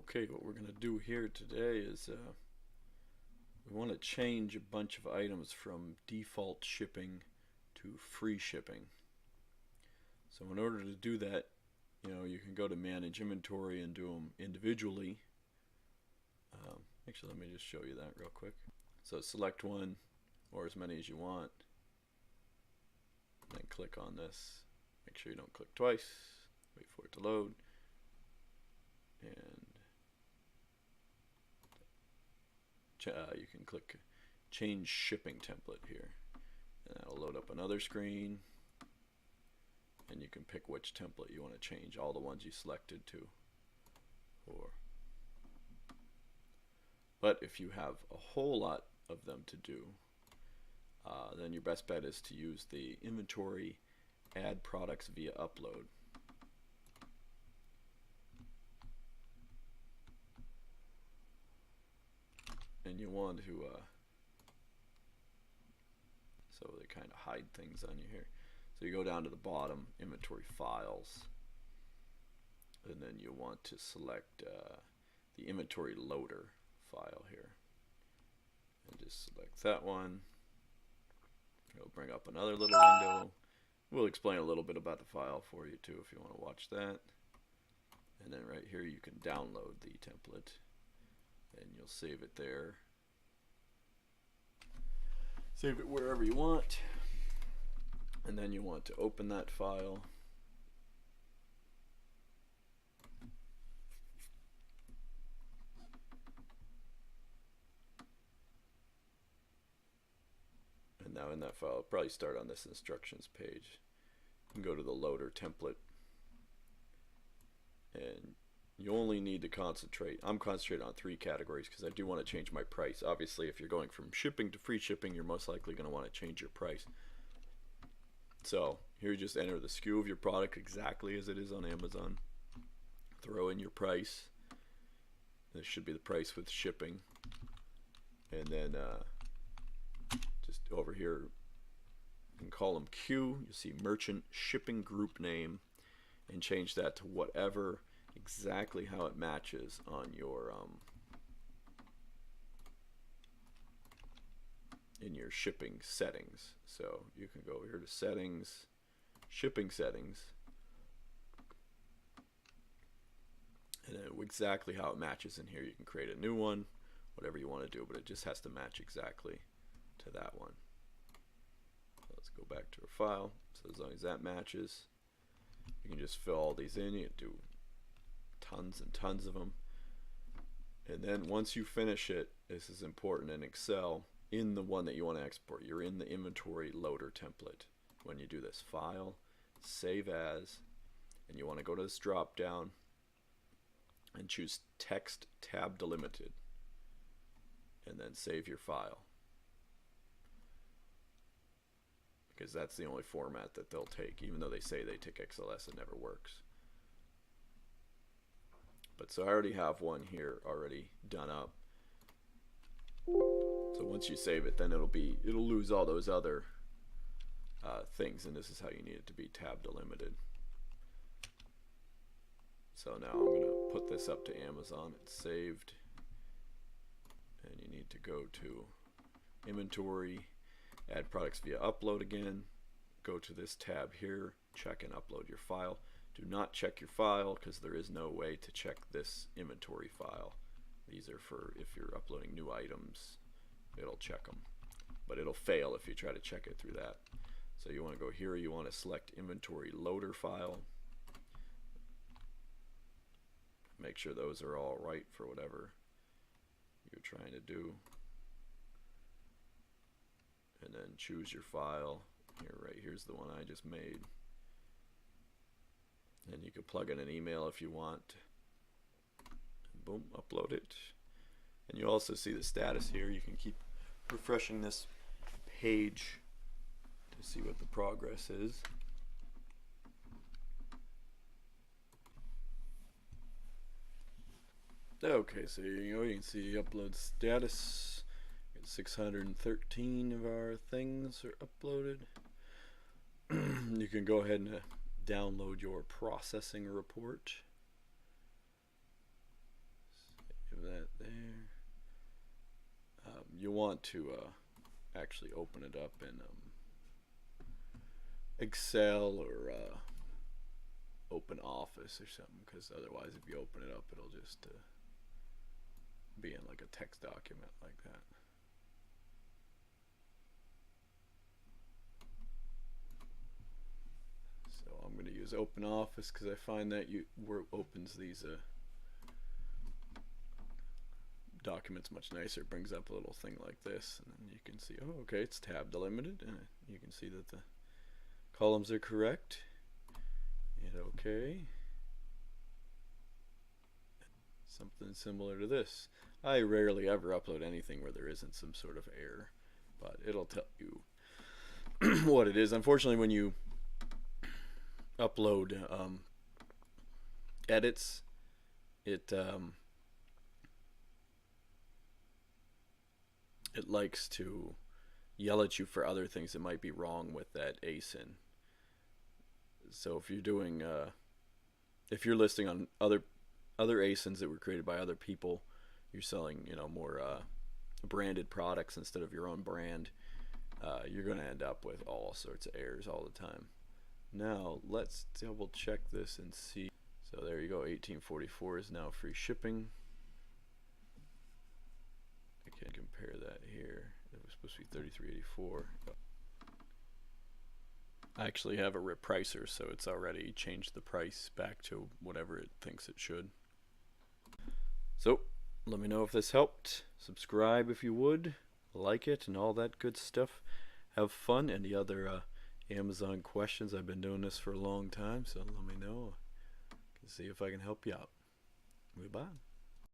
Okay, what we're going to do here today is we want to change a bunch of items from default shipping to free shipping. So in order to do that, you can go to manage inventory and do them individually. Actually, let me just show you that real quick. So select one or as many as you want, then click on this. Make sure you don't click twice. Wait for it to load. And you can click change shipping template here, and that'll load up another screen, and you can pick which template you want to change all the ones you selected to. But if you have a whole lot of them to do, then your best bet is to use the inventory add products via upload. And you want to so they kind of hide things on you here. So you go down to the bottom, inventory files, and then you want to select the inventory loader file here, and just select that one. It'll bring up another little window. We'll explain a little bit about the file for you too if you want to watch that. And then right here you can download the template, and you'll save it there. Save it wherever you want, and then you want to open that file. And now in that file, I'll probably start on this instructions page. You can go to the loader template, and you only need to concentrate. I'm concentrating on 3 categories because I do want to change my price. Obviously, if you're going from shipping to free shipping, you're most likely going to want to change your price. So here you just enter the SKU of your product exactly as it is on Amazon. Throw in your price. This should be the price with shipping. And then just over here, you can call them Q. You see merchant shipping group name, and change that to whatever exactly how it matches on your in your shipping settings. So you can go here to settings, shipping settings, and then exactly how it matches in here. You can create a new one, whatever you want to do, but it just has to match exactly to that one. So let's go back to our file. So as long as that matches, you can just fill all these in. You can do tons and tons of them, and then once you finish it, this is important in Excel, in the one that you want to export, you're in the inventory loader template. When you do this, file, save as, and you want to go to this drop down and choose text tab delimited, and then save your file, because that's the only format that they'll take. Even though they say they take XLS, it never works. But so I already have one here already done up. So once you save it, then it'll lose all those other things, and this is how you need it to be tab delimited. So now I'm going to put this up to Amazon. It's saved, and you need to go to inventory, add products via upload again. Go to this tab here, check and upload your file. Do not check your file because there is no way to check this inventory file. These are for if you're uploading new items, it'll check them, but it'll fail if you try to check it through that. So you want to go here, you want to select inventory loader file. Make sure those are all right for whatever you're trying to do. And then choose your file. Here, right here's the one I just made. And you can plug in an email if you want. And boom, upload it. And you also see the status here. You can keep refreshing this page to see what the progress is. Okay, so you can see upload status. 613 of our things are uploaded. You can go ahead and uh, download your processing report. that there. You want to actually open it up in Excel or Open Office or something, because otherwise if you open it up it'll just be in like a text document like that. So I'm going to use Open Office because I find that where it opens these documents much nicer. It brings up a little thing like this, and then you can see, oh, okay, it's tab delimited, and you can see that the columns are correct. Hit OK. Something similar to this. I rarely ever upload anything where there isn't some sort of error, but it'll tell you what it is. Unfortunately, when you upload edits, it likes to yell at you for other things that might be wrong with that ASIN. So if you're doing, if you're listing on other ASINs that were created by other people, you're selling, you know, more branded products instead of your own brand, you're going to end up with all sorts of errors all the time. Now let's double check this and see. So there you go, 1844 is now free shipping. I can compare that here. It was supposed to be 3384. I actually have a repricer, so it's already changed the price back to whatever it thinks it should. So let me know if this helped. Subscribe if you would, like it, and all that good stuff. Have fun. Any other Amazon questions? I've been doing this for a long time, so let me know. I can see if I can help you out. Goodbye.